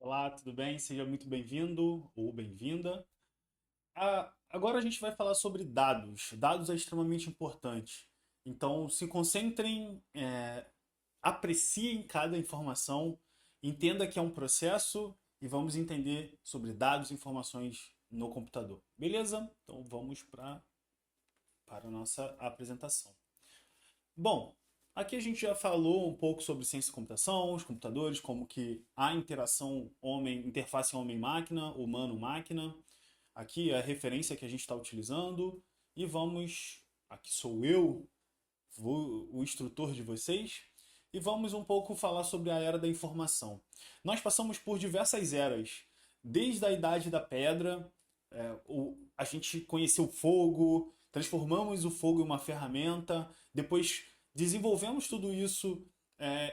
Olá, tudo bem? Seja muito bem-vindo ou bem-vinda. Agora a gente vai falar sobre dados. Dados é extremamente importante. Então, se concentrem, apreciem cada informação, entenda que é um processo e vamos entender sobre dados e informações no computador. Beleza? Então, vamos para a nossa apresentação. Bom, aqui a gente já falou um pouco sobre ciência da computação, os computadores, como que a interação interface homem-máquina, humano-máquina. Aqui é a referência que a gente está utilizando. E vamos. Aqui sou eu, o instrutor de vocês. E vamos um pouco falar sobre a era da informação. Nós passamos por diversas eras, desde a Idade da Pedra, a gente conheceu o fogo, transformamos o fogo em uma ferramenta, depois desenvolvemos tudo isso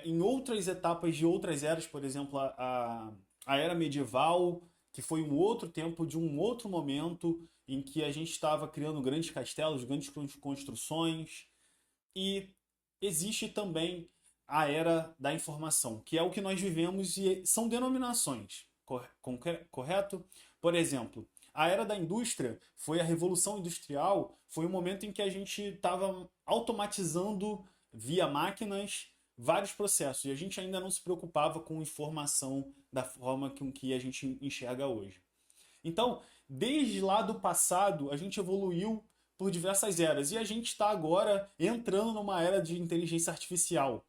em outras etapas de outras eras, por exemplo, a era medieval, que foi um outro tempo de um outro momento em que a gente estava criando grandes castelos, grandes construções, e existe também a era da informação, que é o que nós vivemos e são denominações, correto? Por exemplo, a era da indústria foi a revolução industrial, foi o momento em que a gente estava automatizando via máquinas vários processos e a gente ainda não se preocupava com informação da forma com que a gente enxerga hoje. Então, desde lá do passado, a gente evoluiu por diversas eras e a gente está agora entrando numa era de inteligência artificial.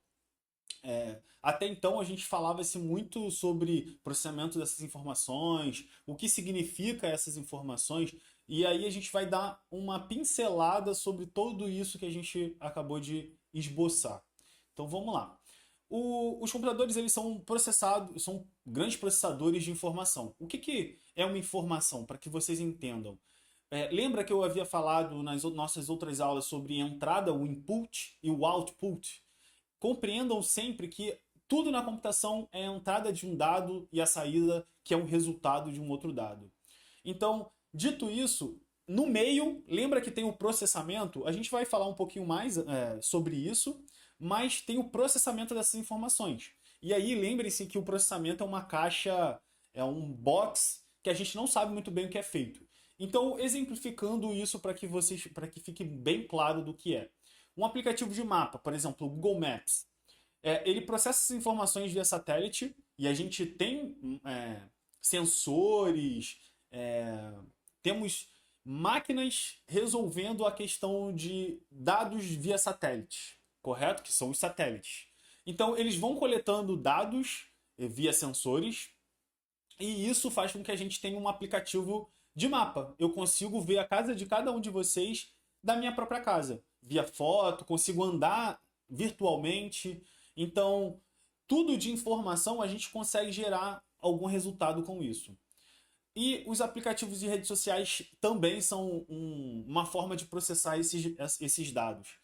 Até então a gente falava-se muito sobre processamento dessas informações, o que significa essas informações, e aí a gente vai dar uma pincelada sobre tudo isso que a gente acabou de esboçar. Então vamos lá. Os computadores eles são processados, são grandes processadores de informação. O que é uma informação? Para que vocês entendam. Lembra que eu havia falado nas nossas outras aulas sobre entrada, o input e o output? Compreendam sempre que tudo na computação é a entrada de um dado e a saída, que é um resultado de um outro dado. Então, dito isso, no meio, lembra que tem o processamento? A gente vai falar um pouquinho mais sobre isso, mas tem o processamento dessas informações. E aí, lembrem-se que o processamento é uma caixa, é um box que a gente não sabe muito bem o que é feito. Então, exemplificando isso para que fique bem claro do que é. Um aplicativo de mapa, por exemplo, o Google Maps, ele processa essas informações via satélite e a gente tem sensores, temos máquinas resolvendo a questão de dados via satélite, correto? Que são os satélites. Então, eles vão coletando dados via sensores e isso faz com que a gente tenha um aplicativo de mapa. Eu consigo ver a casa de cada um de vocês da minha própria casa, via foto, consigo andar virtualmente. Então, tudo de informação a gente consegue gerar algum resultado com isso. E os aplicativos de redes sociais também são uma forma de processar esses dados.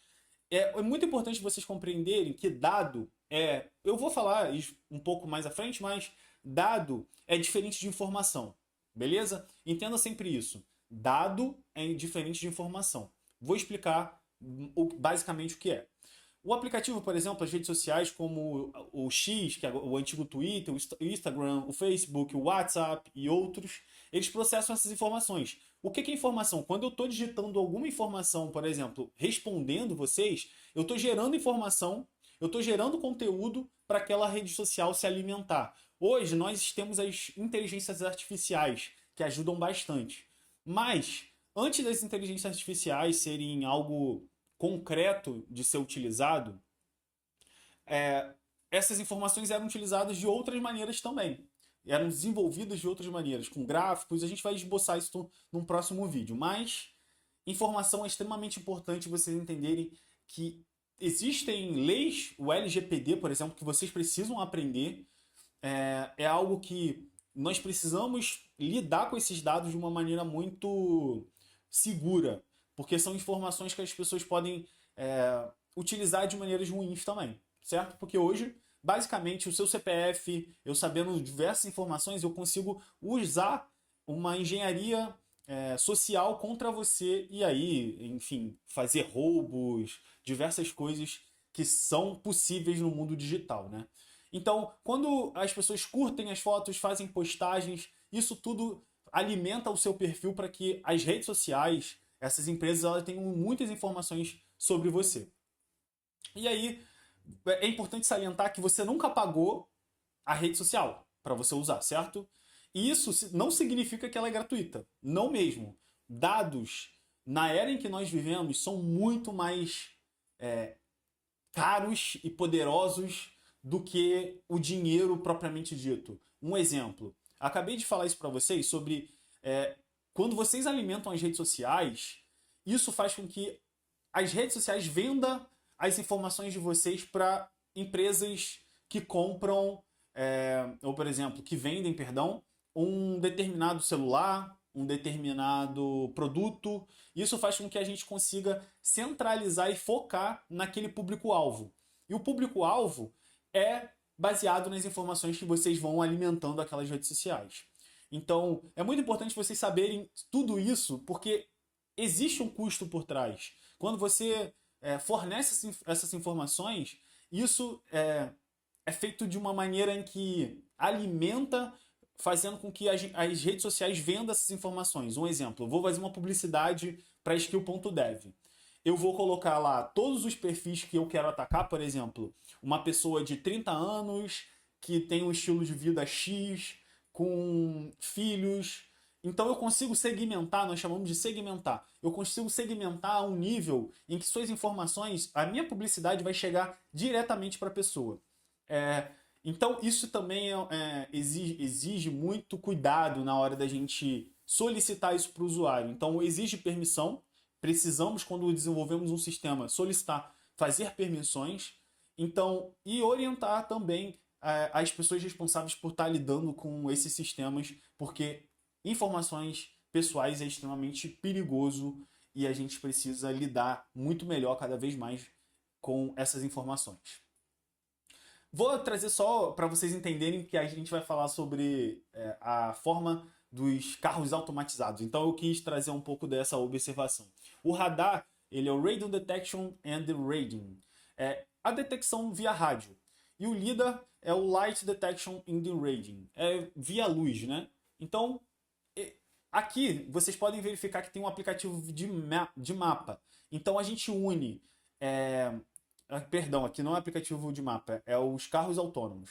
É muito importante vocês compreenderem que dado é. Eu vou falar isso um pouco mais à frente, mas dado é diferente de informação. Beleza? Entenda sempre isso. Dado é diferente de informação. Vou explicar basicamente o que é. O aplicativo, por exemplo, as redes sociais como o X, que é o antigo Twitter, o Instagram, o Facebook, o WhatsApp e outros, eles processam essas informações. O que é informação? Quando eu estou digitando alguma informação, por exemplo, respondendo vocês, eu estou gerando informação, eu estou gerando conteúdo para aquela rede social se alimentar. Hoje nós temos as inteligências artificiais que ajudam bastante. Mas antes das inteligências artificiais serem algo concreto de ser utilizado, é, essas informações eram utilizadas de outras maneiras também. Eram desenvolvidas de outras maneiras, com gráficos. A gente vai esboçar isso num próximo vídeo. Mas informação é extremamente importante vocês entenderem que existem leis, o LGPD, por exemplo, que vocês precisam aprender. É algo que nós precisamos lidar com esses dados de uma maneira muito segura, porque são informações que as pessoas podem utilizar de maneiras ruins também, certo? Porque hoje, basicamente, o seu CPF, eu sabendo diversas informações, eu consigo usar uma engenharia social contra você e aí, enfim, fazer roubos, diversas coisas que são possíveis no mundo digital, né? Então, quando as pessoas curtem as fotos, fazem postagens, isso tudo alimenta o seu perfil para que as redes sociais, essas empresas, elas tenham muitas informações sobre você. E aí, é importante salientar que você nunca pagou a rede social para você usar, certo? E isso não significa que ela é gratuita. Não mesmo. Dados, na era em que nós vivemos, são muito mais caros e poderosos do que o dinheiro propriamente dito. Um exemplo. Acabei de falar isso para vocês sobre quando vocês alimentam as redes sociais, isso faz com que as redes sociais vendam as informações de vocês para empresas que compram, ou por exemplo, que vendem, perdão, um determinado celular, um determinado produto. Isso faz com que a gente consiga centralizar e focar naquele público-alvo. E o público-alvo é baseado nas informações que vocês vão alimentando aquelas redes sociais. Então, é muito importante vocês saberem tudo isso, porque existe um custo por trás. Quando você fornece essas informações, isso é feito de uma maneira em que alimenta, fazendo com que as redes sociais vendam essas informações. Um exemplo, eu vou fazer uma publicidade para skill.dev. Eu vou colocar lá todos os perfis que eu quero atacar, por exemplo, uma pessoa de 30 anos que tem um estilo de vida X, com filhos. Então eu consigo segmentar, nós chamamos de segmentar. Eu consigo segmentar a um nível em que suas informações, a minha publicidade vai chegar diretamente para a pessoa. Então isso também exige muito cuidado na hora da gente solicitar isso para o usuário. Então exige permissão. Precisamos, quando desenvolvemos um sistema, solicitar, fazer permissões. Então, e orientar também as pessoas responsáveis por estar lidando com esses sistemas, porque informações pessoais é extremamente perigoso e a gente precisa lidar muito melhor, cada vez mais, com essas informações. Vou trazer só para vocês entenderem que a gente vai falar sobre a forma dos carros automatizados. Então eu quis trazer um pouco dessa observação. O radar, ele é o Radio Detection and Rading. É a detecção via rádio. E o LiDAR é o Light Detection and Rading. É via luz, né? Então, aqui vocês podem verificar que tem um aplicativo de mapa. Então a gente une perdão, aqui não é aplicativo de mapa, é os carros autônomos.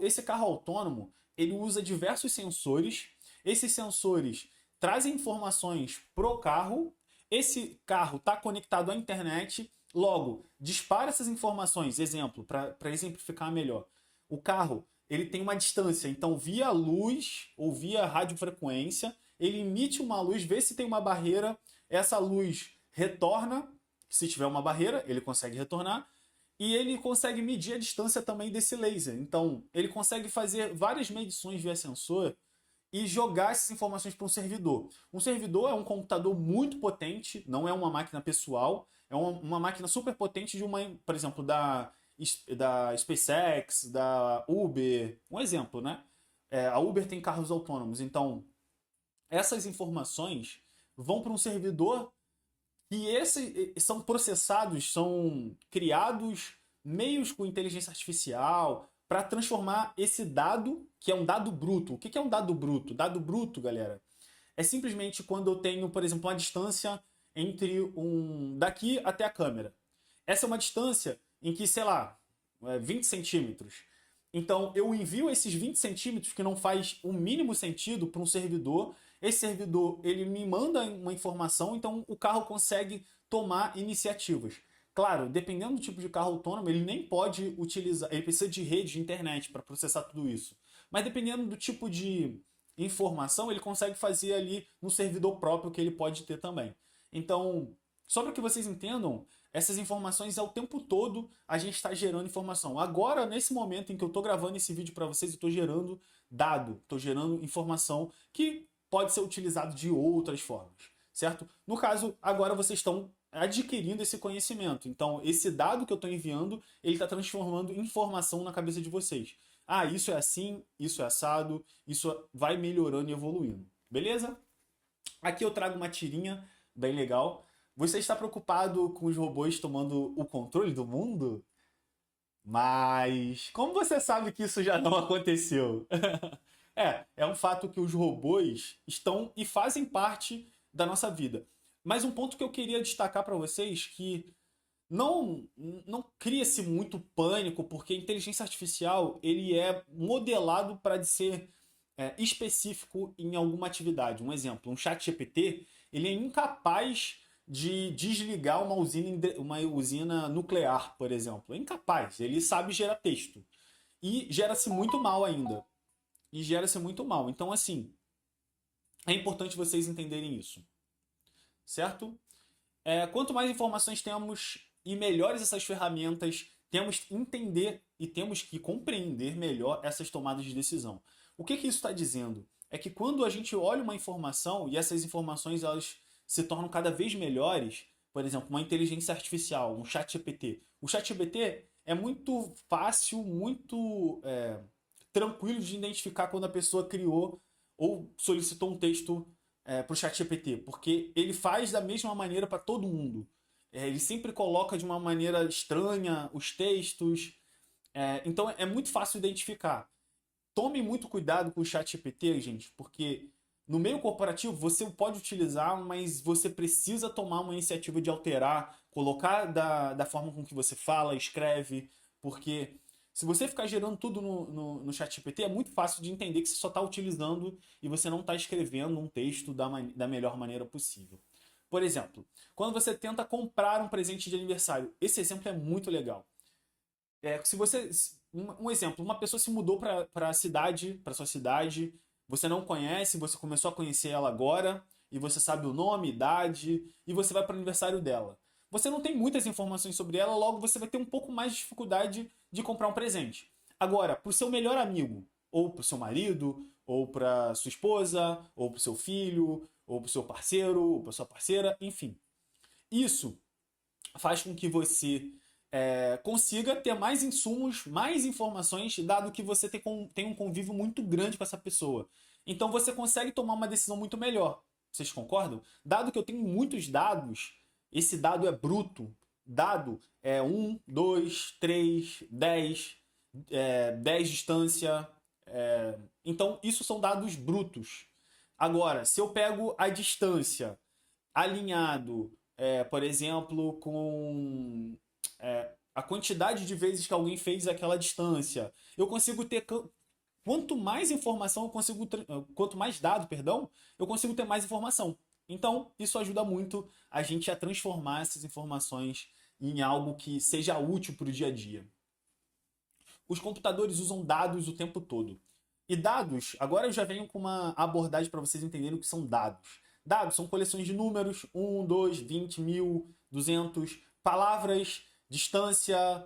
Esse carro autônomo, ele usa diversos sensores. Esses sensores trazem informações pro carro. Esse carro está conectado à internet. Logo, dispara essas informações. Exemplo, para exemplificar melhor. O carro, ele tem uma distância. Então, via luz ou via radiofrequência, ele emite uma luz, vê se tem uma barreira. Essa luz retorna. Se tiver uma barreira, ele consegue retornar. E ele consegue medir a distância também desse laser. Então, ele consegue fazer várias medições via sensor e jogar essas informações para um servidor. Um servidor é um computador muito potente, não é uma máquina pessoal, é uma máquina super potente de uma, por exemplo, da SpaceX, da Uber. Um exemplo, né? A Uber tem carros autônomos. Então, essas informações vão para um servidor e esses são processados, são criados meios com inteligência artificial para transformar esse dado, que é um dado bruto. O que é um dado bruto? Dado bruto, galera, é simplesmente quando eu tenho, por exemplo, uma distância entre daqui até a câmera. Essa é uma distância em que, sei lá, 20 centímetros. Então eu envio esses 20 centímetros, que não faz o mínimo sentido, para um servidor. Esse servidor ele me manda uma informação, então o carro consegue tomar iniciativas. Claro, dependendo do tipo de carro autônomo, ele nem pode utilizar, ele precisa de rede de internet para processar tudo isso. Mas dependendo do tipo de informação, ele consegue fazer ali no servidor próprio que ele pode ter também. Então, só para que vocês entendam, essas informações ao tempo todo a gente está gerando informação. Agora, nesse momento em que eu estou gravando esse vídeo para vocês, eu estou gerando dado, estou gerando informação que pode ser utilizado de outras formas, certo? No caso, agora vocês estão adquirindo esse conhecimento. Então, esse dado que eu estou enviando, ele está transformando informação na cabeça de vocês. Ah, isso é assim, isso é assado, isso vai melhorando e evoluindo. Beleza? Aqui eu trago uma tirinha bem legal. Você está preocupado com os robôs tomando o controle do mundo? Mas como você sabe que isso já não aconteceu? É um fato que os robôs estão e fazem parte da nossa vida. Mas um ponto que eu queria destacar para vocês que não cria-se muito pânico, porque a inteligência artificial ele é modelado para ser específico em alguma atividade. Um exemplo, um chat GPT, ele é incapaz de desligar uma usina nuclear, por exemplo. É incapaz. Ele sabe gerar texto. E gera-se muito mal ainda. E gera-se muito mal. Então, assim, é importante vocês entenderem isso. Certo? Quanto mais informações temos e melhores essas ferramentas, temos que entender e temos que compreender melhor essas tomadas de decisão. O que isso está dizendo? É que quando a gente olha uma informação e essas informações elas se tornam cada vez melhores, por exemplo, uma inteligência artificial, um chat GPT. O chat GPT é muito fácil, muito tranquilo de identificar quando a pessoa criou ou solicitou um texto para o ChatGPT, porque ele faz da mesma maneira para todo mundo. Ele sempre coloca de uma maneira estranha os textos, então é muito fácil identificar. Tome muito cuidado com o ChatGPT, gente, porque no meio corporativo você pode utilizar, mas você precisa tomar uma iniciativa de alterar, colocar da forma com que você fala, escreve, porque se você ficar gerando tudo no ChatGPT, é muito fácil de entender que você só está utilizando e você não está escrevendo um texto da melhor maneira possível. Por exemplo, quando você tenta comprar um presente de aniversário, esse exemplo é muito legal. Se você. Um exemplo, uma pessoa se mudou para a cidade, para sua cidade, você não conhece, você começou a conhecer ela agora, e você sabe o nome, idade, e você vai para o aniversário dela. Você não tem muitas informações sobre ela, logo você vai ter um pouco mais de dificuldade de comprar um presente. Agora, para o seu melhor amigo, ou para o seu marido, ou para sua esposa, ou para o seu filho, ou para o seu parceiro, ou para sua parceira, enfim. Isso faz com que você consiga ter mais insumos, mais informações, dado que você tem um convívio muito grande com essa pessoa. Então você consegue tomar uma decisão muito melhor. Vocês concordam? Dado que eu tenho muitos dados, esse dado é bruto. Dado é 1, 2, 3, 10, 10 distância. Então, isso são dados brutos. Agora, se eu pego a distância alinhado, por exemplo, com a quantidade de vezes que alguém fez aquela distância. Eu consigo ter. Quanto mais informação eu consigo. Quanto mais dado, perdão, eu consigo ter mais informação. Então, isso ajuda muito a gente a transformar essas informações em algo que seja útil para o dia a dia. Os computadores usam dados o tempo todo. E dados, agora eu já venho com uma abordagem para vocês entenderem o que são dados. Dados são coleções de números, 1, 2, 20, 1000, 200, palavras, distância,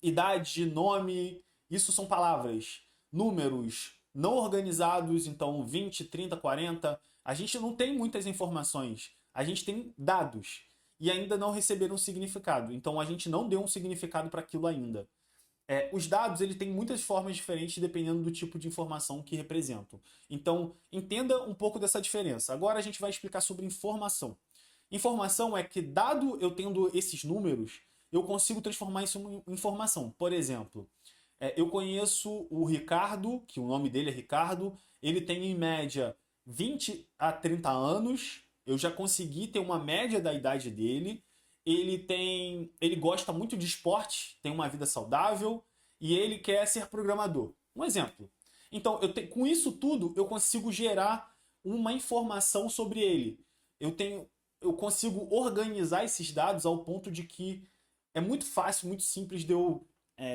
idade, nome, isso são palavras. Números não organizados, então 20, 30, 40. A gente não tem muitas informações, a gente tem dados e ainda não receberam um significado. Então a gente não deu um significado para aquilo ainda. Os dados ele tem muitas formas diferentes dependendo do tipo de informação que representam. Então, entenda um pouco dessa diferença. Agora a gente vai explicar sobre informação. Informação é que, dado eu tendo esses números, eu consigo transformar isso em informação. Por exemplo, eu conheço o Ricardo, que o nome dele é Ricardo, ele tem em média 20 a 30 anos, eu já consegui ter uma média da idade dele. Ele gosta muito de esporte, tem uma vida saudável e ele quer ser programador. Um exemplo. Então, com isso tudo, eu consigo gerar uma informação sobre ele. Eu consigo organizar esses dados ao ponto de que é muito fácil, muito simples de eu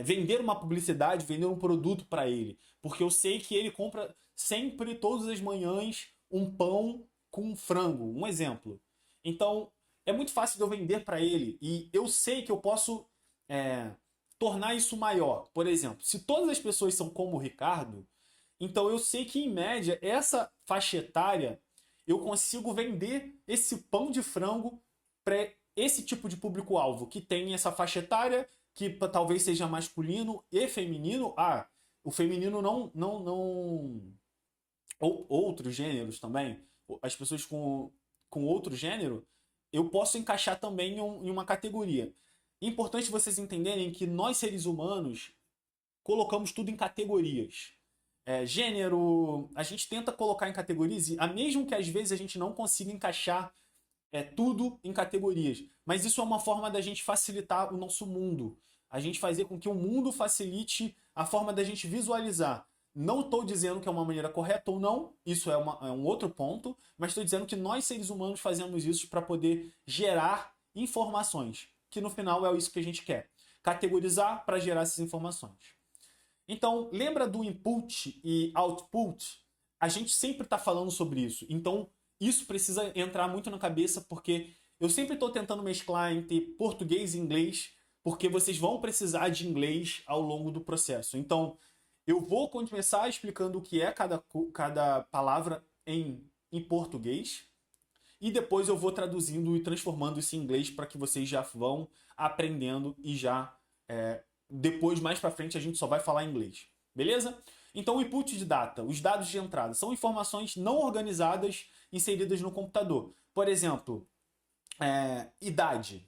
vender uma publicidade, vender um produto para ele, porque eu sei que ele compra sempre, todas as manhãs, um pão com frango. Um exemplo. Então, é muito fácil de eu vender para ele e eu sei que eu posso é, tornar isso maior. Por exemplo, se todas as pessoas são como o Ricardo, então eu sei que em média essa faixa etária eu consigo vender esse pão de frango para esse tipo de público-alvo que tem essa faixa etária que talvez seja masculino e feminino. O feminino não ou outros gêneros também. As pessoas com outro gênero eu posso encaixar também em uma categoria. É importante vocês entenderem que nós, seres humanos, colocamos tudo em categorias. Gênero, a gente tenta colocar em categorias, mesmo que às vezes a gente não consiga encaixar tudo em categorias. Mas isso é uma forma da gente facilitar o nosso mundo. A gente fazer com que o mundo facilite a forma da gente visualizar. Não estou dizendo que é uma maneira correta ou não, isso é um outro ponto, mas estou dizendo que nós, seres humanos, fazemos isso para poder gerar informações, que no final é isso que a gente quer. Categorizar para gerar essas informações. Então, lembra do input e output? A gente sempre está falando sobre isso. Então, isso precisa entrar muito na cabeça, porque eu sempre estou tentando mesclar entre português e inglês, porque vocês vão precisar de inglês ao longo do processo. Então, eu vou começar explicando o que é cada palavra em português, e depois eu vou traduzindo e transformando isso em inglês para que vocês já vão aprendendo e já depois, mais para frente, a gente só vai falar inglês. Beleza? Então, o input de data, os dados de entrada, são informações não organizadas inseridas no computador. Por exemplo, idade,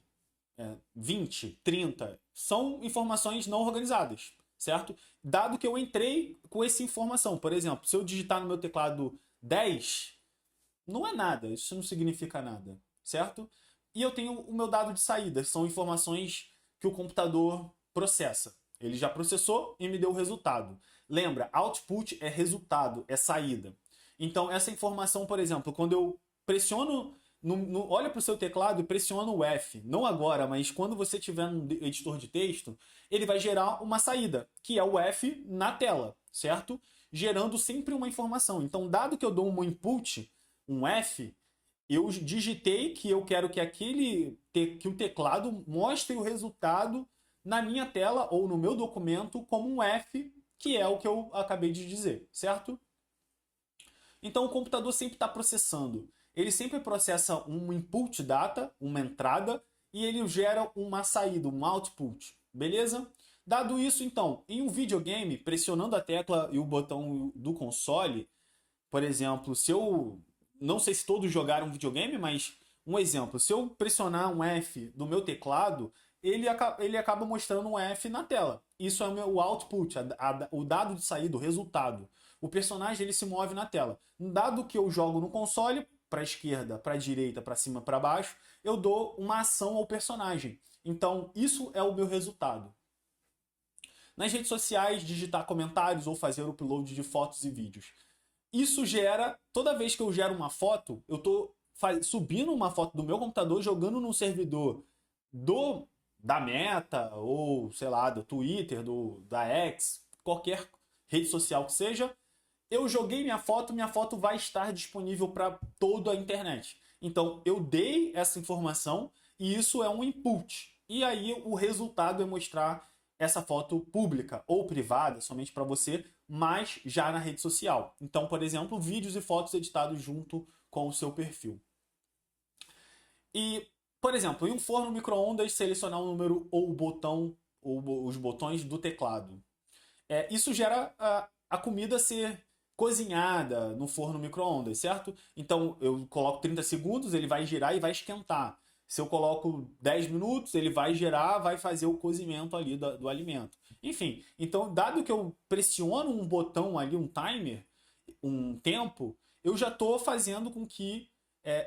20, 30, são informações não organizadas, certo? Dado que eu entrei com essa informação, por exemplo, se eu digitar no meu teclado 10, não é nada, isso não significa nada, certo? E eu tenho o meu dado de saída, são informações que o computador processa. Ele já processou e me deu o resultado. Lembra, output é resultado, é saída. Então, essa informação, por exemplo, quando eu pressiono, olha para o seu teclado e pressiona o F. Não agora, mas quando você tiver no editor de texto, ele vai gerar uma saída, que é o F na tela, certo? Gerando sempre uma informação. Então, dado que eu dou um input, um F, eu digitei que eu quero que o teclado mostre o resultado na minha tela ou no meu documento como um F, que é o que eu acabei de dizer, certo? Então o computador sempre está processando. Ele sempre processa um input data, uma entrada, e ele gera uma saída, um output, beleza? Dado isso, então, em um videogame, pressionando a tecla e o botão do console, por exemplo, se eu... Não sei se todos jogaram videogame, mas um exemplo. Se eu pressionar um F no meu teclado, ele acaba mostrando um F na tela. Isso é o meu output, o dado de saída, o resultado. O personagem ele se move na tela. Dado que eu jogo no console, para a esquerda, para a direita, para cima, para baixo, eu dou uma ação ao personagem. Então, isso é o meu resultado. Nas redes sociais, digitar comentários ou fazer upload de fotos e vídeos. Isso gera, toda vez que eu gero uma foto, eu estou subindo uma foto do meu computador, jogando num servidor da Meta, ou sei lá, do Twitter, da X, qualquer rede social que seja. Eu joguei minha foto vai estar disponível para toda a internet. Então, eu dei essa informação e isso é um input. E aí, o resultado é mostrar essa foto pública ou privada, somente para você, mas já na rede social. Então, por exemplo, vídeos e fotos editados junto com o seu perfil. E, por exemplo, em um forno micro-ondas, selecionar o número ou o botão ou os botões do teclado. Isso gera a comida ser cozinhada no forno micro-ondas, certo? Então eu coloco 30 segundos, ele vai girar e vai esquentar. Se eu coloco 10 minutos, ele vai girar, vai fazer o cozimento ali do alimento. Enfim, então dado que eu pressiono um botão ali, um timer, um tempo, eu já estou fazendo com que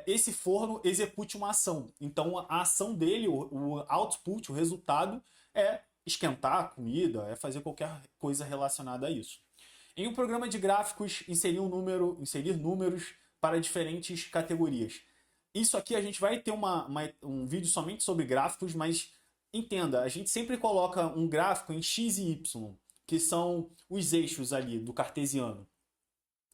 esse forno execute uma ação. Então a ação dele, o output, o resultado, é esquentar a comida, é fazer qualquer coisa relacionada a isso. Em um programa de gráficos, inserir números para diferentes categorias. Isso aqui a gente vai ter um vídeo somente sobre gráficos, mas entenda, a gente sempre coloca um gráfico em X e Y, que são os eixos ali do cartesiano.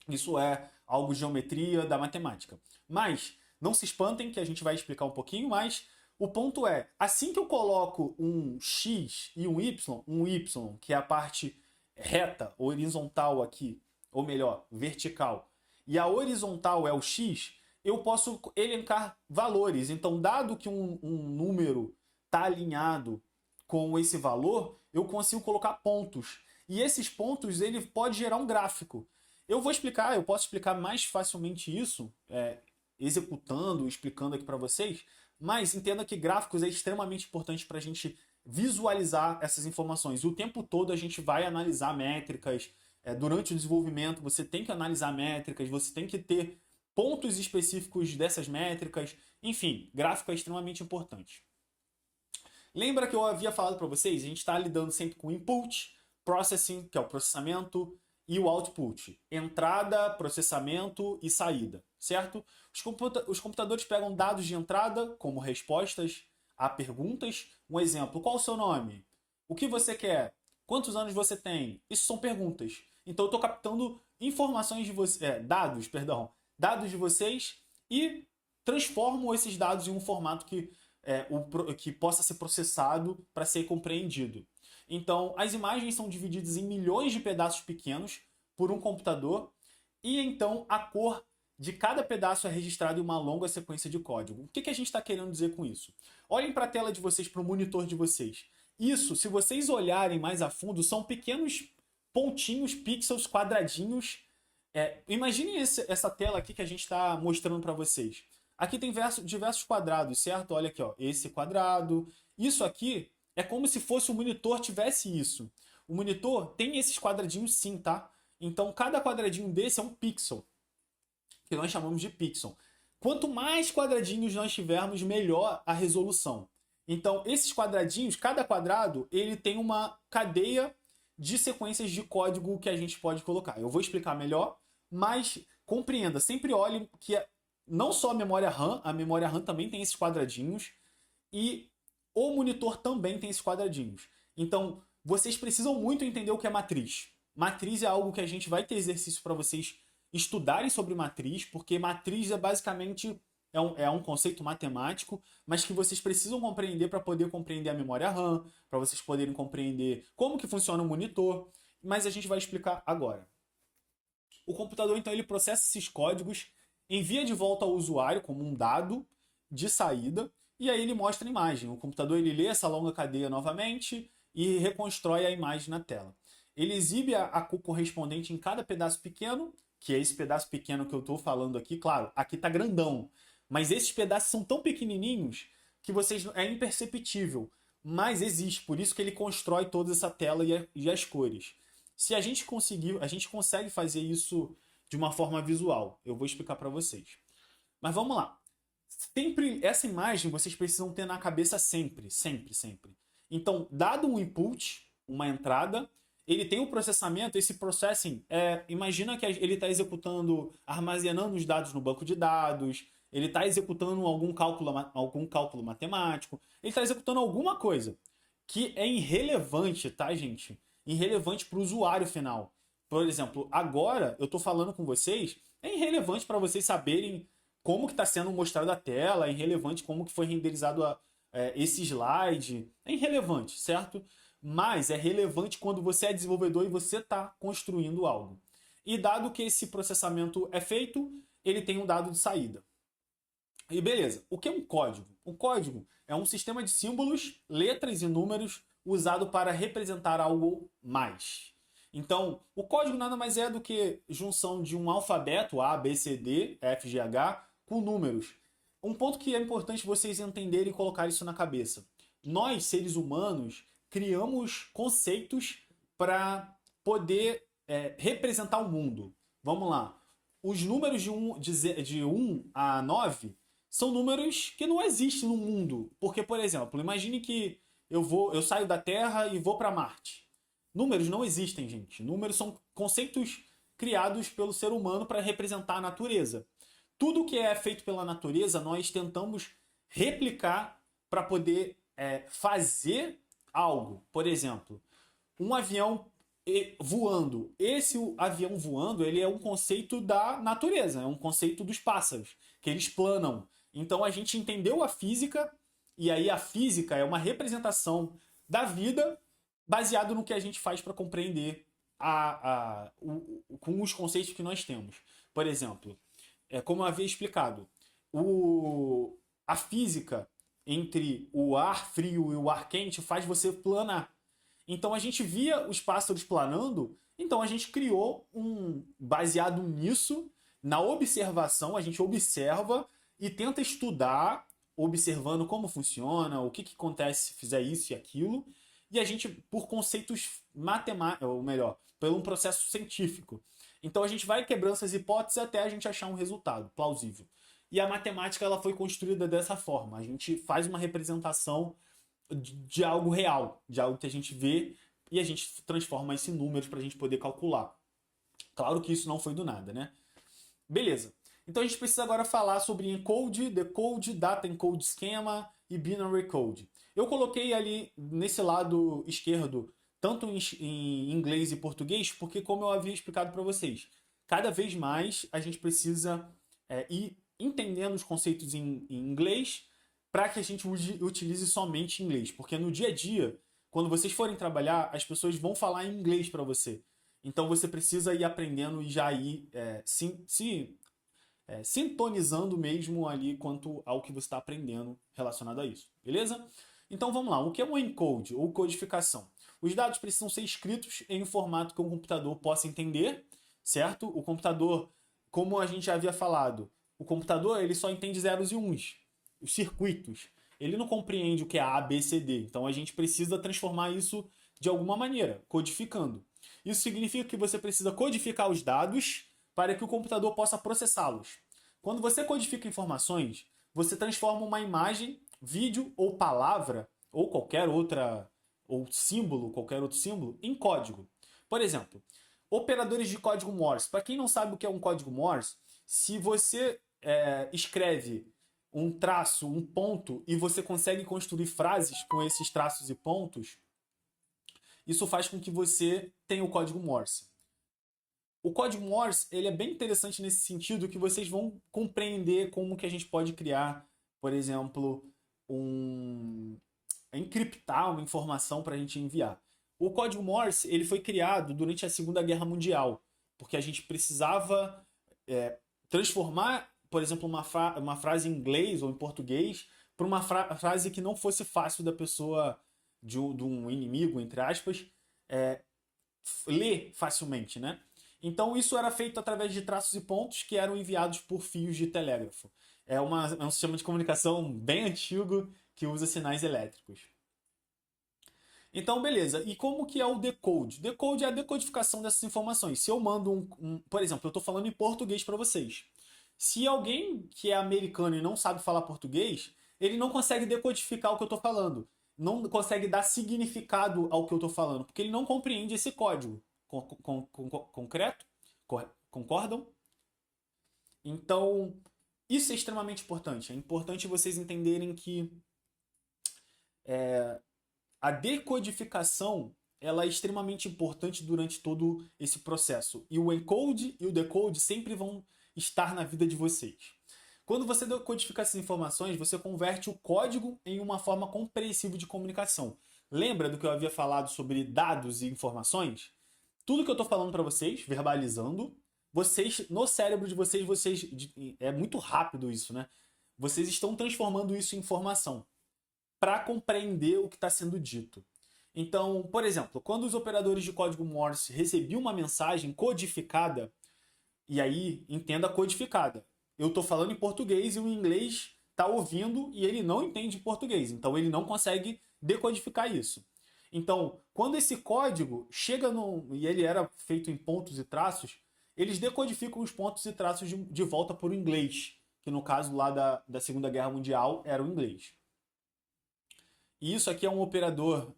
Isso é algo de geometria da matemática. Mas não se espantem que a gente vai explicar um pouquinho mais. O ponto é, assim que eu coloco um X e um Y, que é a parte reta, horizontal aqui, ou melhor, vertical, e a horizontal é o X, eu posso elencar valores. Então, dado que um número está alinhado com esse valor, eu consigo colocar pontos. E esses pontos, ele pode gerar um gráfico. Eu posso explicar mais facilmente isso, executando, explicando aqui para vocês, Mas entenda que gráficos é extremamente importante para a gente visualizar essas informações. E o tempo todo a gente vai analisar métricas. Durante o desenvolvimento, você tem que analisar métricas, você tem que ter pontos específicos dessas métricas. Enfim, gráfico é extremamente importante. Lembra que eu havia falado para vocês? A gente está lidando sempre com input, processing, que é o processamento, e o output, entrada, processamento e saída, certo? Os computadores pegam dados de entrada, como respostas a perguntas. Um exemplo, qual o seu nome? O que você quer? Quantos anos você tem? Isso são perguntas. Então eu estou captando informações de vocês, dados de vocês e transformo esses dados em um formato que possa ser processado para ser compreendido. Então, as imagens são divididas em milhões de pedaços pequenos por um computador e então a cor de cada pedaço é registrada em uma longa sequência de código. O que a gente está querendo dizer com isso? Olhem para a tela de vocês, para o monitor de vocês. Isso, se vocês olharem mais a fundo, são pequenos pontinhos, pixels, quadradinhos. Imaginem essa tela aqui que a gente está mostrando para vocês. Aqui tem diversos quadrados, certo? Olha aqui, ó, esse quadrado. Isso aqui é como se fosse o monitor tivesse isso. O monitor tem esses quadradinhos sim, tá? Então, cada quadradinho desse é um pixel, que nós chamamos de pixel. Quanto mais quadradinhos nós tivermos, melhor a resolução. Então, esses quadradinhos, cada quadrado, ele tem uma cadeia de sequências de código que a gente pode colocar. Eu vou explicar melhor, mas compreenda, sempre olhe que não só a memória RAM também tem esses quadradinhos e o monitor também tem esses quadradinhos. Então, vocês precisam muito entender o que é matriz. Matriz é algo que a gente vai ter exercício para vocês estudarem sobre matriz, porque matriz é basicamente um conceito matemático, mas que vocês precisam compreender para poder compreender a memória RAM, para vocês poderem compreender como que funciona o monitor, mas a gente vai explicar agora. O computador, então, ele processa esses códigos, envia de volta ao usuário como um dado de saída, e aí ele mostra a imagem. O computador ele lê essa longa cadeia novamente e reconstrói a imagem na tela. Ele exibe a cor correspondente em cada pedaço pequeno, que é esse pedaço pequeno que eu estou falando aqui. Claro, aqui está grandão, mas esses pedaços são tão pequenininhos que é imperceptível, mas existe. Por isso que ele constrói toda essa tela e as cores. Se a gente conseguir, a gente consegue fazer isso de uma forma visual. Eu vou explicar para vocês. Mas vamos lá. Sempre essa imagem vocês precisam ter na cabeça sempre. Então, dado um input, uma entrada, ele tem um processamento, esse processing, imagina que ele está executando, armazenando os dados no banco de dados, ele está executando algum cálculo matemático, ele está executando alguma coisa que é irrelevante, tá, gente? Irrelevante para o usuário final. Por exemplo, agora eu estou falando com vocês, é irrelevante para vocês saberem como que está sendo mostrada a tela, é irrelevante como que foi renderizado esse slide, é irrelevante, certo? Mas é relevante quando você é desenvolvedor e você está construindo algo. E dado que esse processamento é feito, ele tem um dado de saída. E beleza, o que é um código? O código é um sistema de símbolos, letras e números usado para representar algo mais. Então, o código nada mais é do que junção de um alfabeto A, B, C, D, F, G, H com números. Um ponto que é importante vocês entenderem e colocar isso na cabeça. Nós, seres humanos, criamos conceitos para poder representar o mundo. Vamos lá. Os números de 1 a 9 são números que não existem no mundo. Porque, por exemplo, imagine que eu saio da Terra e vou para Marte. Números não existem, gente. Números são conceitos criados pelo ser humano para representar a natureza. Tudo que é feito pela natureza, nós tentamos replicar para poder fazer algo. Por exemplo, um avião voando. Esse avião voando, ele é um conceito da natureza, é um conceito dos pássaros, que eles planam. Então a gente entendeu a física, e aí a física é uma representação da vida baseado no que a gente faz para compreender com os conceitos que nós temos. Por exemplo, como eu havia explicado, a física entre o ar frio e o ar quente faz você planar. Então a gente via os pássaros planando, então a gente criou baseado nisso, na observação, a gente observa e tenta estudar observando como funciona, o que, que acontece se fizer isso e aquilo, e a gente, por conceitos matemáticos, ou melhor, por um processo científico. Então a gente vai quebrando essas hipóteses até a gente achar um resultado plausível. E a matemática ela foi construída dessa forma. A gente faz uma representação de algo real, de algo que a gente vê e a gente transforma isso em números para a gente poder calcular. Claro que isso não foi do nada, né? Beleza. Então a gente precisa agora falar sobre encode, decode, data encode schema e binary code. Eu coloquei ali nesse lado esquerdo tanto em inglês e português, porque como eu havia explicado para vocês, cada vez mais a gente precisa ir entendendo os conceitos em inglês para que a gente utilize somente inglês. Porque no dia a dia, quando vocês forem trabalhar, as pessoas vão falar em inglês para você. Então você precisa ir aprendendo e já ir sintonizando mesmo ali quanto ao que você está aprendendo relacionado a isso. Beleza? Então vamos lá. O que é um encode ou codificação? Os dados precisam ser escritos em um formato que o computador possa entender, certo? O computador, como a gente já havia falado, o computador ele só entende zeros e uns, os circuitos. Ele não compreende o que é A, B, C, D. Então a gente precisa transformar isso de alguma maneira, codificando. Isso significa que você precisa codificar os dados para que o computador possa processá-los. Quando você codifica informações, você transforma uma imagem, vídeo ou palavra, ou qualquer outra, ou símbolo, qualquer outro símbolo, em código. Por exemplo, operadores de código Morse. Para quem não sabe o que é um código Morse, se você escreve um traço, um ponto, e você consegue construir frases com esses traços e pontos, isso faz com que você tenha o código Morse. O código Morse ele é bem interessante nesse sentido que vocês vão compreender como que a gente pode criar, por exemplo, encriptar uma informação para a gente enviar. O código Morse ele foi criado durante a Segunda Guerra Mundial, porque a gente precisava transformar, por exemplo, uma frase em inglês ou em português para uma frase que não fosse fácil da pessoa, de um inimigo, entre aspas, ler facilmente, né? Então isso era feito através de traços e pontos que eram enviados por fios de telégrafo. É um sistema de comunicação bem antigo que usa sinais elétricos. Então, beleza. E como que é o decode? Decode é a decodificação dessas informações. Se eu mando por exemplo, eu estou falando em português para vocês. Se alguém que é americano e não sabe falar português, ele não consegue decodificar o que eu estou falando. Não consegue dar significado ao que eu estou falando, porque ele não compreende esse código. Concreto? Concordam? Então, isso é extremamente importante. É importante vocês entenderem que a decodificação ela é extremamente importante durante todo esse processo. E o encode e o decode sempre vão estar na vida de vocês. Quando você decodifica essas informações, você converte o código em uma forma compreensível de comunicação. Lembra do que eu havia falado sobre dados e informações? Tudo que eu estou falando para vocês, verbalizando, vocês, no cérebro de vocês, é muito rápido isso, né? Vocês estão transformando isso em informação para compreender o que está sendo dito. Então, por exemplo, quando os operadores de código Morse recebiam uma mensagem codificada, e aí entenda codificada, eu estou falando em português e o inglês está ouvindo e ele não entende português, então ele não consegue decodificar isso. Então, quando esse código chega e ele era feito em pontos e traços, eles decodificam os pontos e traços de volta para o inglês, que no caso lá da Segunda Guerra Mundial era o inglês. E isso aqui é um operador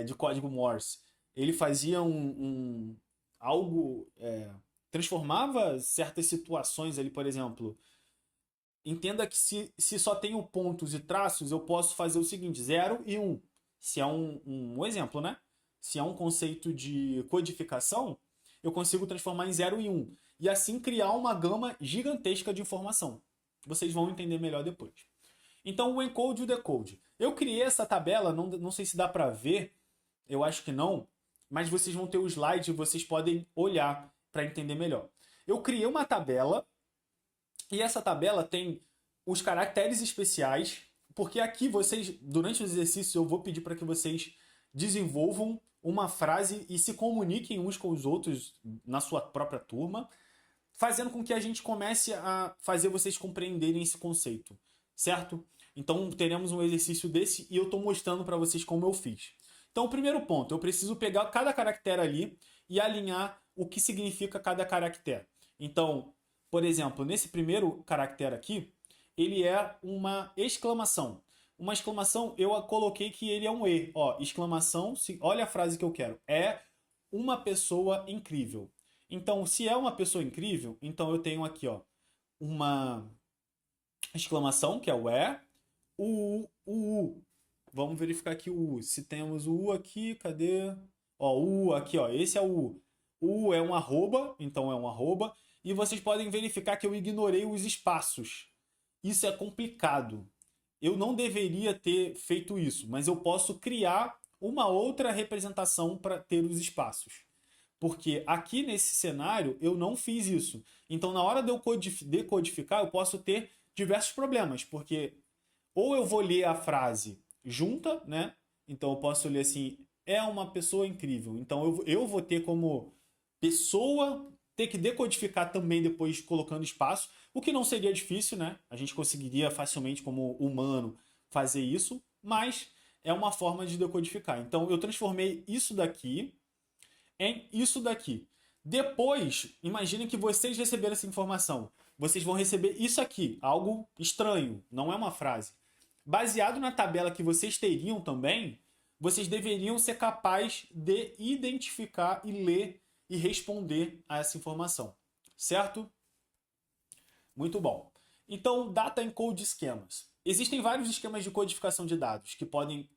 de código Morse. Ele fazia algo, transformava certas situações ali, por exemplo. Entenda que se só tenho pontos e traços, eu posso fazer o seguinte, 0 e 1. Se é um exemplo, né? Se é um conceito de codificação, eu consigo transformar em 0 e 1. E assim criar uma gama gigantesca de informação. Vocês vão entender melhor depois. Então, o encode e o decode. Eu criei essa tabela, não sei se dá para ver, eu acho que não, mas vocês vão ter o slide e vocês podem olhar para entender melhor. Eu criei uma tabela e essa tabela tem os caracteres especiais, porque aqui vocês, durante os exercícios, eu vou pedir para que vocês desenvolvam uma frase e se comuniquem uns com os outros na sua própria turma, fazendo com que a gente comece a fazer vocês compreenderem esse conceito, certo? Então teremos um exercício desse e eu estou mostrando para vocês como eu fiz. Então o primeiro ponto, eu preciso pegar cada caractere ali e alinhar o que significa cada caractere. Então, por exemplo, nesse primeiro caractere aqui, ele é uma exclamação. Uma exclamação, eu coloquei que ele é um E. Ó, exclamação, olha a frase que eu quero. É uma pessoa incrível. Então, se é uma pessoa incrível, então eu tenho aqui, ó, uma exclamação, que é o E, o U. Vamos verificar aqui o U. Se temos o U aqui, cadê? Ó, o U aqui, ó, esse é o U. O U é um arroba, então é um arroba. E vocês podem verificar que eu ignorei os espaços. Isso é complicado. Eu não deveria ter feito isso, mas eu posso criar uma outra representação para ter os espaços. Porque aqui nesse cenário eu não fiz isso. Então, na hora de eu decodificar, eu posso ter diversos problemas, porque ou eu vou ler a frase junta, né? Então eu posso ler assim, é uma pessoa incrível. Então eu vou ter como pessoa ter que decodificar também depois colocando espaço, o que não seria difícil, né? A gente conseguiria facilmente como humano fazer isso, mas é uma forma de decodificar. Então eu transformei isso daqui em isso daqui. Depois, imaginem que vocês receberam essa informação. Vocês vão receber isso aqui, algo estranho, não é uma frase. Baseado na tabela que vocês teriam também, vocês deveriam ser capazes de identificar e ler e responder a essa informação. Certo? Muito bom. Então, Data Encode Esquemas. Existem vários esquemas de codificação de dados que podem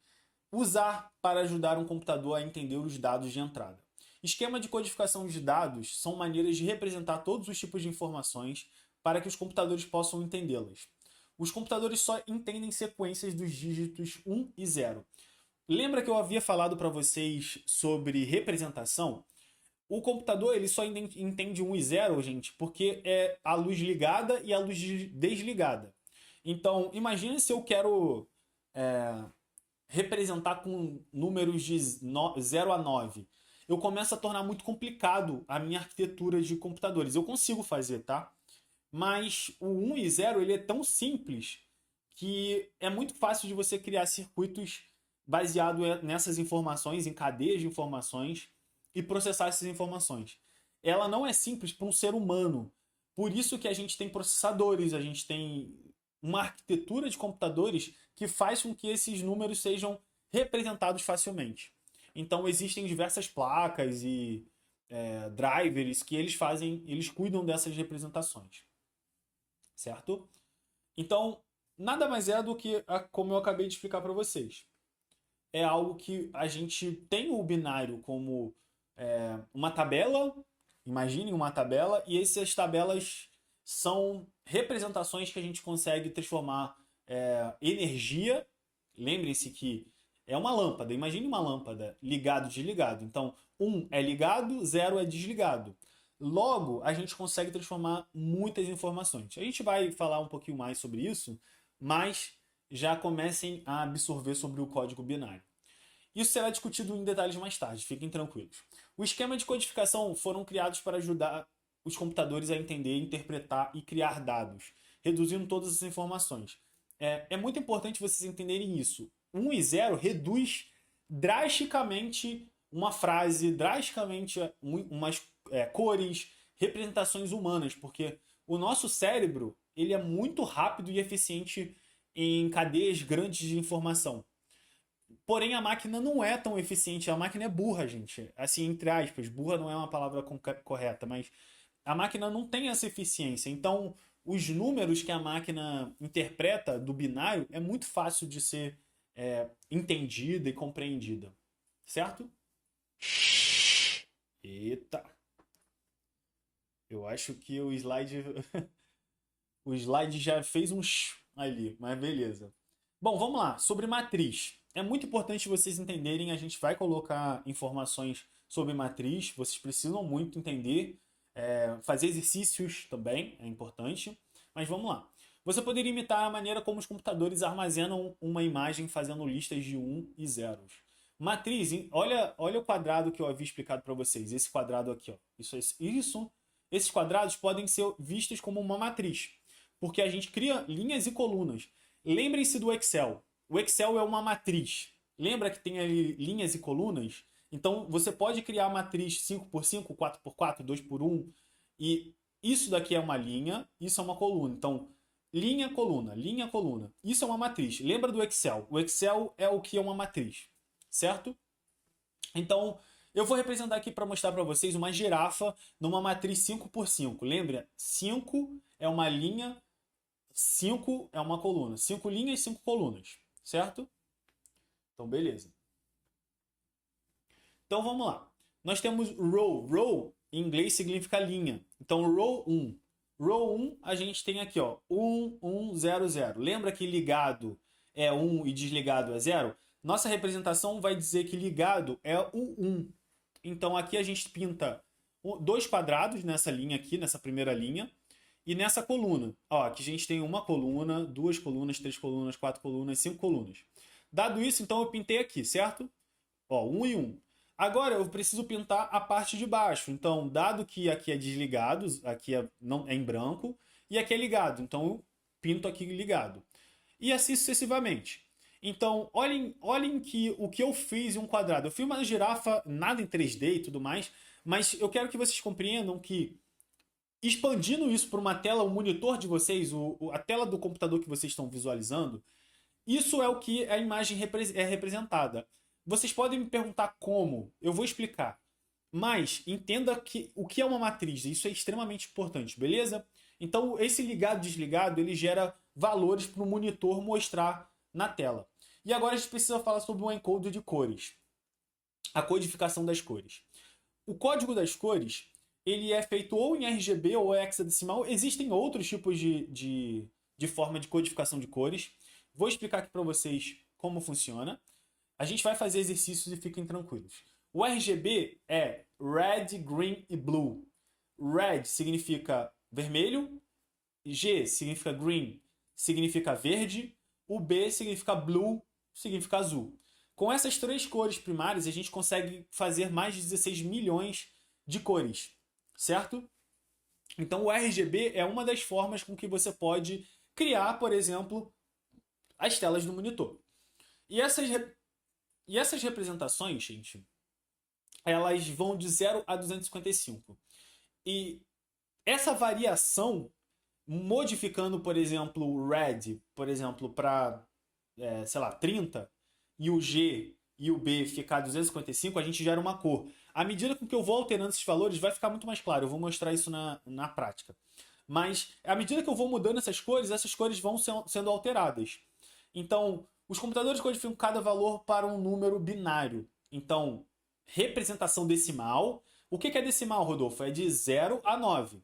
usar para ajudar um computador a entender os dados de entrada. Esquema de codificação de dados são maneiras de representar todos os tipos de informações para que os computadores possam entendê-las. Os computadores só entendem sequências dos dígitos 1 e 0. Lembra que eu havia falado para vocês sobre representação? O computador ele só entende 1 e 0, gente, porque é a luz ligada e a luz desligada. Então, imagine se eu quero representar com números de 0 a 9. Eu começo a tornar muito complicado a minha arquitetura de computadores. Eu consigo fazer, tá? Mas o 1 e 0 ele é tão simples que é muito fácil de você criar circuitos baseado nessas informações, em cadeias de informações e processar essas informações. Ela não é simples para um ser humano. Por isso que a gente tem processadores, a gente tem uma arquitetura de computadores que faz com que esses números sejam representados facilmente. Então existem diversas placas e drivers que eles cuidam dessas representações. Certo? Então, nada mais é do que como eu acabei de explicar para vocês. É algo que a gente tem o binário como uma tabela, imagine uma tabela, e essas tabelas são representações que a gente consegue transformar energia. Lembrem-se que é uma lâmpada, imagine uma lâmpada ligado, desligado. Então, 1 é ligado, 0 é desligado. Logo, a gente consegue transformar muitas informações. A gente vai falar um pouquinho mais sobre isso, mas já comecem a absorver sobre o código binário. Isso será discutido em detalhes mais tarde, fiquem tranquilos. O esquema de codificação foram criados para ajudar os computadores a entender, interpretar e criar dados, reduzindo todas as informações. É muito importante vocês entenderem isso. 1 e 0 reduz drasticamente uma frase, drasticamente umas cores, representações humanas, porque o nosso cérebro ele é muito rápido e eficiente em cadeias grandes de informação. Porém, a máquina não é tão eficiente. A máquina é burra, gente. Assim, entre aspas. Burra não é uma palavra correta, mas a máquina não tem essa eficiência. Então, os números que a máquina interpreta do binário é muito fácil de ser entendida e compreendida. Certo? Eita! Eu acho que o slide... o slide já fez um ali, mas beleza. Bom, vamos lá. Sobre matriz. É muito importante vocês entenderem, a gente vai colocar informações sobre matriz, vocês precisam muito entender, fazer exercícios também, é importante, mas vamos lá. Você poderia imitar a maneira como os computadores armazenam uma imagem fazendo listas de 1 e 0. Matriz, olha o quadrado que eu havia explicado para vocês, esse quadrado aqui. Ó. Esses quadrados podem ser vistos como uma matriz, porque a gente cria linhas e colunas. Lembrem-se do Excel. O Excel é uma matriz. Lembra que tem ali linhas e colunas? Então, você pode criar a matriz 5x5, 4x4, 2x1. E isso daqui é uma linha, isso é uma coluna. Então, linha, coluna, linha, coluna. Isso é uma matriz. Lembra do Excel? O Excel é o que é uma matriz, certo? Então, eu vou representar aqui para mostrar para vocês uma girafa numa matriz 5x5. Lembra? 5 é uma linha, 5 é uma coluna. 5 linhas, 5 colunas, certo? Então, beleza. Então, vamos lá. Nós temos row. Row, em inglês, significa linha. Então, row 1. Row 1, a gente tem aqui, ó, 1, 1, 0, 0. Lembra que ligado é 1 e desligado é 0? Nossa representação vai dizer que ligado é o 1. Então, aqui a gente pinta dois quadrados nessa linha aqui, nessa primeira linha. E nessa coluna, ó, aqui a gente tem uma coluna, duas colunas, três colunas, quatro colunas, cinco colunas. Dado isso, então eu pintei aqui, certo? Ó, 1 e 1. Agora eu preciso pintar a parte de baixo. Então, dado que aqui é desligado, aqui não, é em branco, e aqui é ligado. Então, eu pinto aqui ligado. E assim sucessivamente. Então, olhem que o que eu fiz em um quadrado. Eu fiz uma girafa, nada em 3D e tudo mais, mas eu quero que vocês compreendam que, expandindo isso para uma tela, o monitor de vocês, a tela do computador que vocês estão visualizando, isso é o que a imagem é representada. Vocês podem me perguntar como, eu vou explicar. Mas entenda que o que é uma matriz, isso é extremamente importante, beleza? Então esse ligado e desligado, ele gera valores para o monitor mostrar na tela. E agora a gente precisa falar sobre o encoder de cores. A codificação das cores. O código das cores, ele é feito ou em RGB ou hexadecimal. Existem outros tipos de forma de codificação de cores. Vou explicar aqui para vocês como funciona. A gente vai fazer exercícios e fiquem tranquilos. O RGB é Red, Green e Blue. Red significa vermelho, G significa Green, significa verde, o B significa Blue, significa azul. Com essas três cores primárias, a gente consegue fazer mais de 16 milhões de cores, certo? Então o RGB é uma das formas com que você pode criar, por exemplo, as telas do monitor. E essas representações, gente, elas vão de 0 a 255. E essa variação, modificando, por exemplo, o red, por exemplo, para, sei lá, 30, e o G e o B ficar 255, a gente gera uma cor. À medida que eu vou alterando esses valores, vai ficar muito mais claro. Eu vou mostrar isso na prática. Mas, à medida que eu vou mudando essas cores vão sendo alteradas. Então, os computadores codificam cada valor para um número binário. Então, representação decimal. O que é decimal, Rodolfo? É de 0 a 9.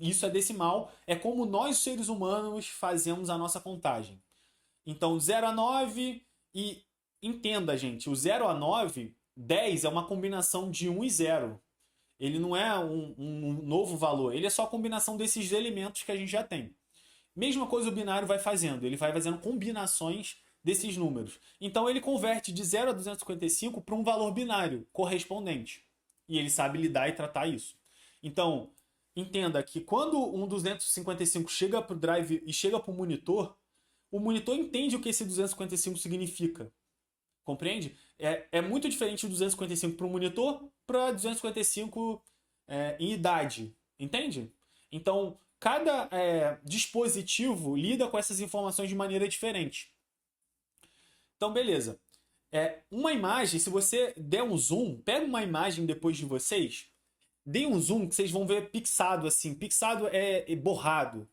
Isso é decimal. É como nós, seres humanos, fazemos a nossa contagem. Então, 0 a 9 e... Entenda, gente, o 0 a 9, 10 é uma combinação de 1 e 0. Ele não é um novo valor. Ele é só a combinação desses elementos que a gente já tem. Mesma coisa o binário vai fazendo. Ele vai fazendo combinações desses números. Então ele converte de 0 a 255 para um valor binário correspondente. E ele sabe lidar e tratar isso. Então, entenda que quando um 255 chega para o drive e chega para o monitor entende o que esse 255 significa. Compreende? É muito diferente o 255 para um monitor para 255 em idade. Entende? Então, cada dispositivo lida com essas informações de maneira diferente. Então, beleza. Uma imagem, se você der um zoom, pega uma imagem depois de vocês, dê um zoom que vocês vão ver pixado assim. Pixado é borrado.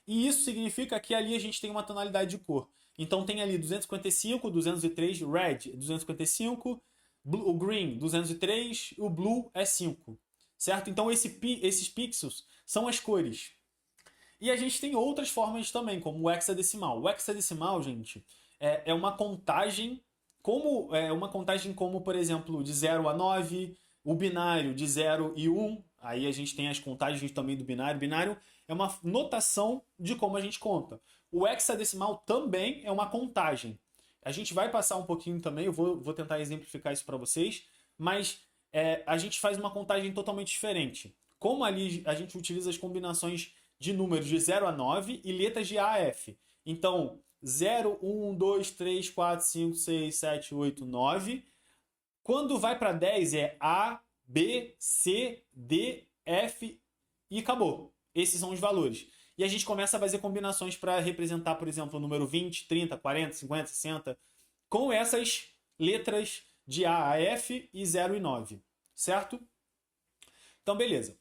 E isso significa que ali a gente tem uma tonalidade de cor. Então tem ali 255, 203, red 255, o green 203, o blue é 5. Certo? Então esses pixels são as cores. E a gente tem outras formas também, como o hexadecimal. O hexadecimal, gente, é uma contagem como, por exemplo, de 0 a 9, o binário de 0 e 1. Aí a gente tem as contagens também do binário. O binário é uma notação de como a gente conta. O hexadecimal também é uma contagem. A gente vai passar um pouquinho também, eu vou tentar exemplificar isso para vocês, mas a gente faz uma contagem totalmente diferente. Como ali a gente utiliza as combinações de números de 0 a 9 e letras de A a F. Então, 0, 1, 2, 3, 4, 5, 6, 7, 8, 9. Quando vai para 10 é A, B, C, D, F e acabou. Esses são os valores. E a gente começa a fazer combinações para representar, por exemplo, o número 20, 30, 40, 50, 60, com essas letras de A a F e 0 e 9, certo? Então, beleza.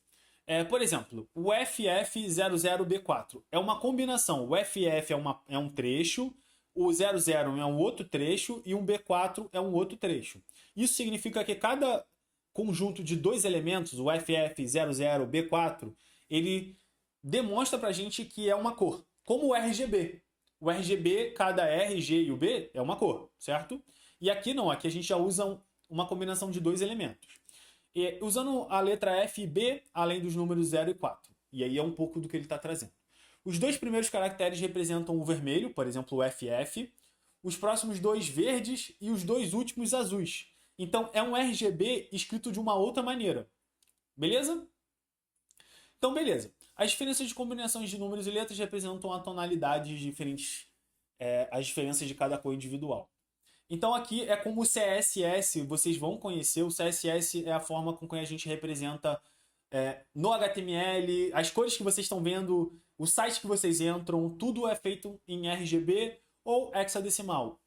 Por exemplo, o FF00B4 é uma combinação. O FF é um trecho, o 00 é um outro trecho e um B4 é um outro trecho. Isso significa que cada conjunto de dois elementos, o FF00B4, ele demonstra pra gente que é uma cor, como o RGB. O RGB, cada R, G e o B é uma cor, certo? E aqui não, aqui a gente já usa uma combinação de dois elementos. E, usando a letra F e B, além dos números 0 e 4. E aí é um pouco do que ele está trazendo. Os dois primeiros caracteres representam o vermelho, por exemplo, o FF. Os próximos dois verdes e os dois últimos azuis. Então é um RGB escrito de uma outra maneira. Beleza? Então, beleza. As diferenças de combinações de números e letras representam a tonalidade diferentes, as diferenças de cada cor individual. Então aqui é como o CSS, vocês vão conhecer, o CSS é a forma com que a gente representa no HTML, as cores que vocês estão vendo, o site que vocês entram, tudo é feito em RGB ou hexadecimal.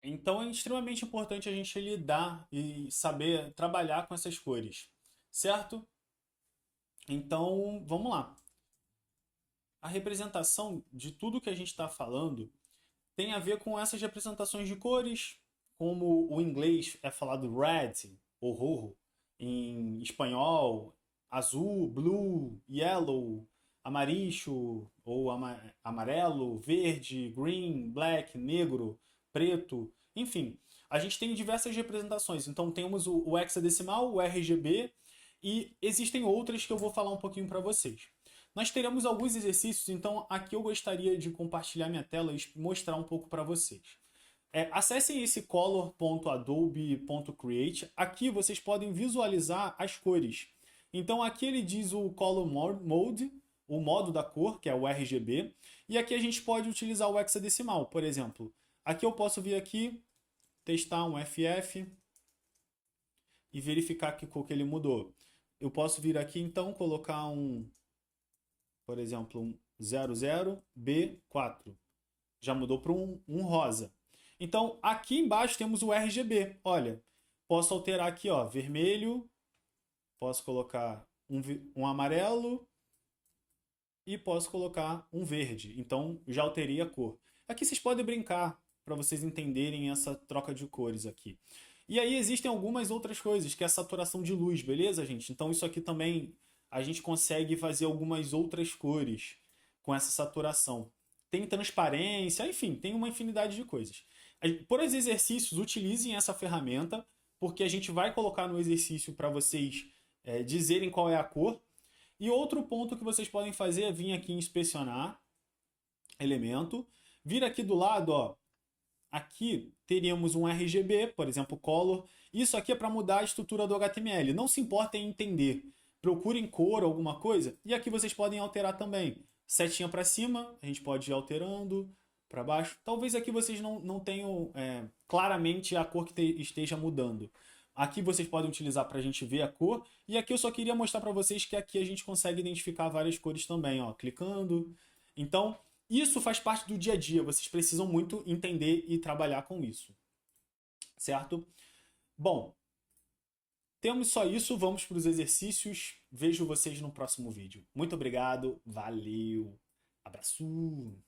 Então é extremamente importante a gente lidar e saber trabalhar com essas cores, certo? Então vamos lá. A representação de tudo que a gente está falando tem a ver com essas representações de cores, como o inglês é falado red, ou rojo, em espanhol, azul, blue, yellow, amarillo, ou amarelo, verde, green, black, negro, preto, enfim. A gente tem diversas representações. Então temos o hexadecimal, o RGB, e existem outras que eu vou falar um pouquinho para vocês. Nós teremos alguns exercícios, então aqui eu gostaria de compartilhar minha tela e mostrar um pouco para vocês. Acessem esse color.adobe.create. Aqui vocês podem visualizar as cores. Então aqui ele diz o Color Mode, o modo da cor, que é o RGB. E aqui a gente pode utilizar o hexadecimal, por exemplo. Aqui eu posso vir aqui, testar um FF e verificar que cor que ele mudou. Eu posso vir aqui então, colocar por exemplo, um 00B4. Já mudou para um rosa. Então, aqui embaixo temos o RGB. Olha, posso alterar aqui, ó, vermelho, posso colocar um amarelo e posso colocar um verde. Então, já alterei a cor. Aqui vocês podem brincar para vocês entenderem essa troca de cores aqui. E aí existem algumas outras coisas, que é a saturação de luz, beleza, gente? Então, isso aqui também a gente consegue fazer algumas outras cores com essa saturação. Tem transparência, enfim, tem uma infinidade de coisas. Por os exercícios, utilizem essa ferramenta, porque a gente vai colocar no exercício para vocês dizerem qual é a cor. E outro ponto que vocês podem fazer é vir aqui em inspecionar elemento, vir aqui do lado, ó, aqui teríamos um RGB, por exemplo, color. Isso aqui é para mudar a estrutura do HTML. Não se importem em entender. Procurem cor, alguma coisa, e aqui vocês podem alterar também. Setinha para cima, a gente pode ir alterando, para baixo. Talvez aqui vocês não tenham claramente a cor que esteja mudando. Aqui vocês podem utilizar para a gente ver a cor, e aqui eu só queria mostrar para vocês que aqui a gente consegue identificar várias cores também, ó, clicando. Então, isso faz parte do dia a dia, vocês precisam muito entender e trabalhar com isso, certo? Bom, temos só isso, vamos para os exercícios. Vejo vocês no próximo vídeo. Muito obrigado, valeu, abraço!